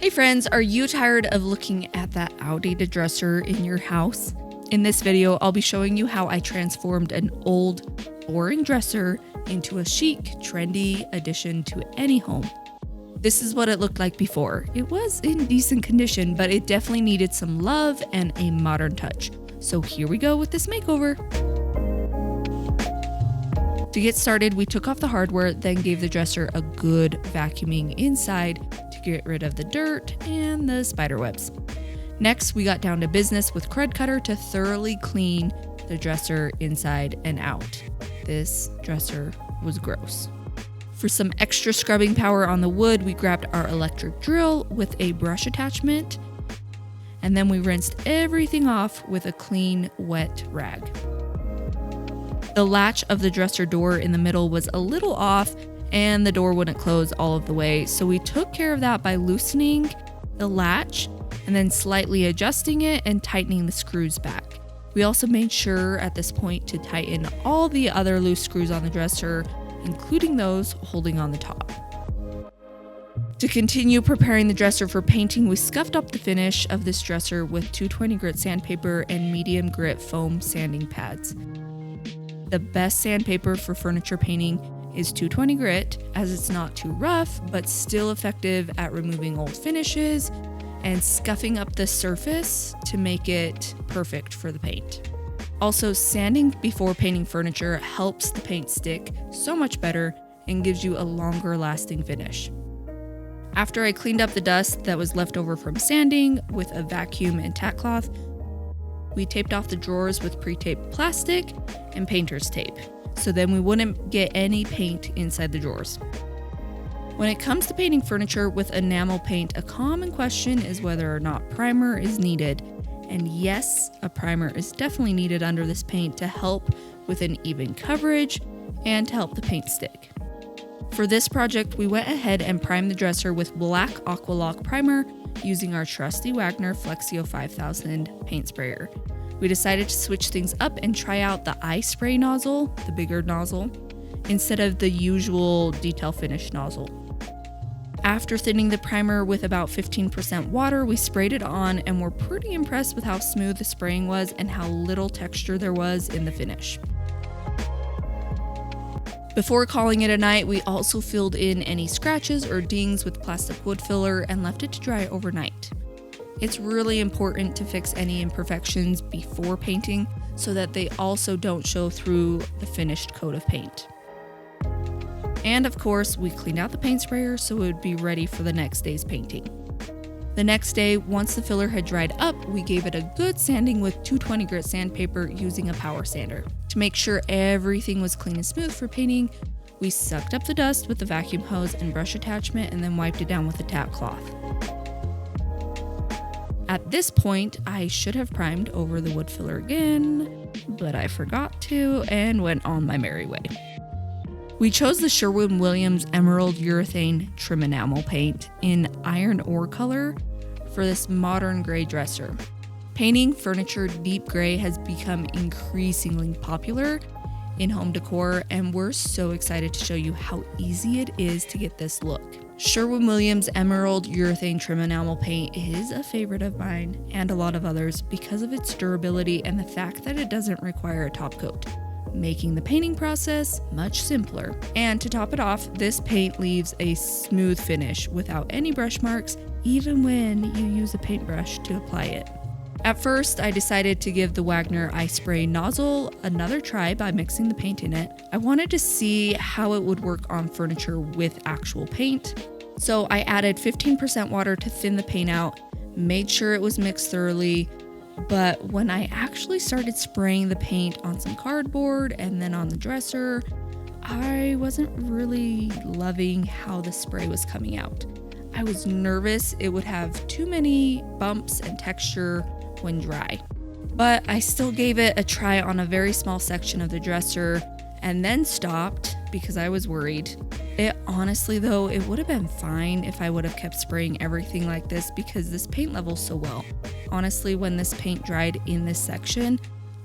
Hey friends, are you tired of looking at that outdated dresser in your house? In this video, I'll be showing you how I transformed an old, boring dresser into a chic, trendy addition to any home. This is what it looked like before. It was in decent condition, but it definitely needed some love and a modern touch. So here we go with this makeover. To get started, we took off the hardware, then gave the dresser a good vacuuming inside to get rid of the dirt and the spider webs. Next, we got down to business with Crud Cutter to thoroughly clean the dresser inside and out. This dresser was gross. For some extra scrubbing power on the wood, we grabbed our electric drill with a brush attachment, and then we rinsed everything off with a clean, wet rag. The latch of the dresser door in the middle was a little off and the door wouldn't close all of the way, so we took care of that by loosening the latch and then slightly adjusting it and tightening the screws back. We also made sure at this point to tighten all the other loose screws on the dresser, including those holding on the top. To continue preparing the dresser for painting, we scuffed up the finish of this dresser with 220 grit sandpaper and medium grit foam sanding pads. The best sandpaper for furniture painting is 220 grit, as it's not too rough, but still effective at removing old finishes and scuffing up the surface to make it perfect for the paint. Also, sanding before painting furniture helps the paint stick so much better and gives you a longer lasting finish. After I cleaned up the dust that was left over from sanding with a vacuum and tack cloth, we taped off the drawers with pre-taped plastic and painter's tape, so then we wouldn't get any paint inside the drawers. When it comes to painting furniture with enamel paint, a common question is whether or not primer is needed. And yes, a primer is definitely needed under this paint to help with an even coverage and to help the paint stick. For this project, we went ahead and primed the dresser with black Aqualock primer using our trusty Wagner Flexio 5000 paint sprayer. We decided to switch things up and try out the eye spray nozzle, the bigger nozzle, instead of the usual detail finish nozzle. After thinning the primer with about 15% water, we sprayed it on and were pretty impressed with how smooth the spraying was and how little texture there was in the finish. Before calling it a night, we also filled in any scratches or dings with plastic wood filler and left it to dry overnight. It's really important to fix any imperfections before painting so that they also don't show through the finished coat of paint. And of course, we cleaned out the paint sprayer so it would be ready for the next day's painting. The next day, once the filler had dried up, we gave it a good sanding with 220 grit sandpaper using a power sander. To make sure everything was clean and smooth for painting, we sucked up the dust with the vacuum hose and brush attachment and then wiped it down with a tap cloth. At this point, I should have primed over the wood filler again, but I forgot to and went on my merry way. We chose the Sherwin-Williams Emerald Urethane Trim Enamel Paint in iron ore color for this modern gray dresser. Painting furniture deep gray has become increasingly popular in home decor, and we're so excited to show you how easy it is to get this look. Sherwin-Williams Emerald Urethane Trim Enamel Paint is a favorite of mine and a lot of others because of its durability and the fact that it doesn't require a top coat, making the painting process much simpler. And to top it off, this paint leaves a smooth finish without any brush marks, even when you use a paintbrush to apply it. At first, I decided to give the Wagner eye spray nozzle another try by mixing the paint in it. I wanted to see how it would work on furniture with actual paint. So I added 15% water to thin the paint out, made sure it was mixed thoroughly. But when I actually started spraying the paint on some cardboard and then on the dresser, I wasn't really loving how the spray was coming out. I was nervous it would have too many bumps and texture when dry. But I still gave it a try on a very small section of the dresser and then stopped because I was worried. Honestly though, it would have been fine if I would have kept spraying everything like this because this paint levels so well. Honestly, when this paint dried in this section,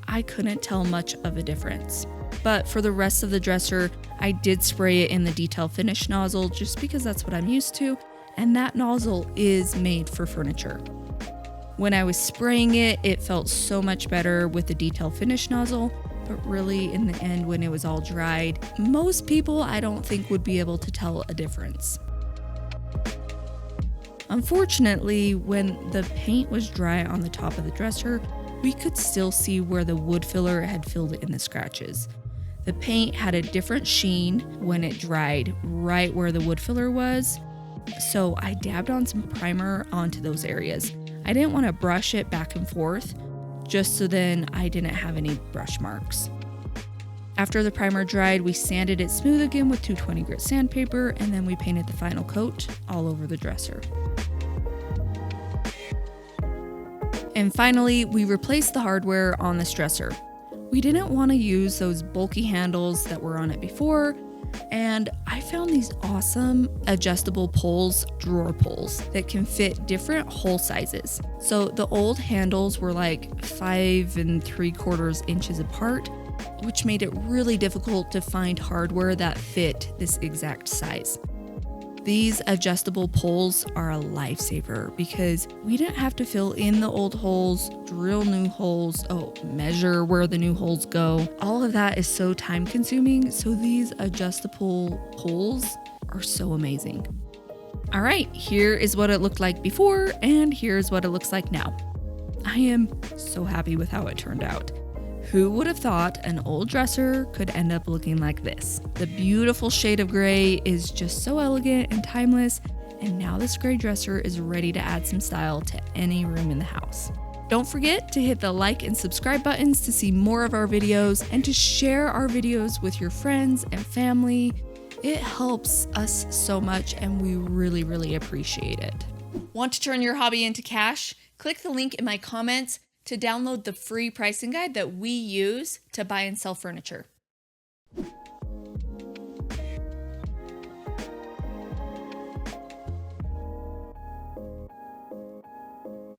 I couldn't tell much of a difference. But for the rest of the dresser, I did spray it in the detail finish nozzle just because that's what I'm used to, and that nozzle is made for furniture. When I was spraying it, it felt so much better with the detail finish nozzle, but really in the end when it was all dried, most people I don't think would be able to tell a difference. Unfortunately, when the paint was dry on the top of the dresser, we could still see where the wood filler had filled in the scratches. The paint had a different sheen when it dried right where the wood filler was, so I dabbed on some primer onto those areas. I didn't want to brush it back and forth, just so then I didn't have any brush marks. After the primer dried, we sanded it smooth again with 220 grit sandpaper, and then we painted the final coat all over the dresser. And finally, we replaced the hardware on this dresser. We didn't want to use those bulky handles that were on it before, and I found these awesome adjustable pulls, drawer pulls, that can fit different hole sizes. So the old handles were like 5 3/4 inches apart, which made it really difficult to find hardware that fit this exact size. These adjustable pulls are a lifesaver because we didn't have to fill in the old holes, drill new holes, measure where the new holes go. All of that is so time consuming, so these adjustable pulls are so amazing. All right, here is what it looked like before, and here's what it looks like now. I am so happy with how it turned out. Who would have thought an old dresser could end up looking like this? The beautiful shade of gray is just so elegant and timeless, and now this gray dresser is ready to add some style to any room in the house. Don't forget to hit the like and subscribe buttons to see more of our videos and to share our videos with your friends and family. It helps us so much and we really, really appreciate it. Want to turn your hobby into cash? Click the link in my comments to download the free pricing guide that we use to buy and sell furniture.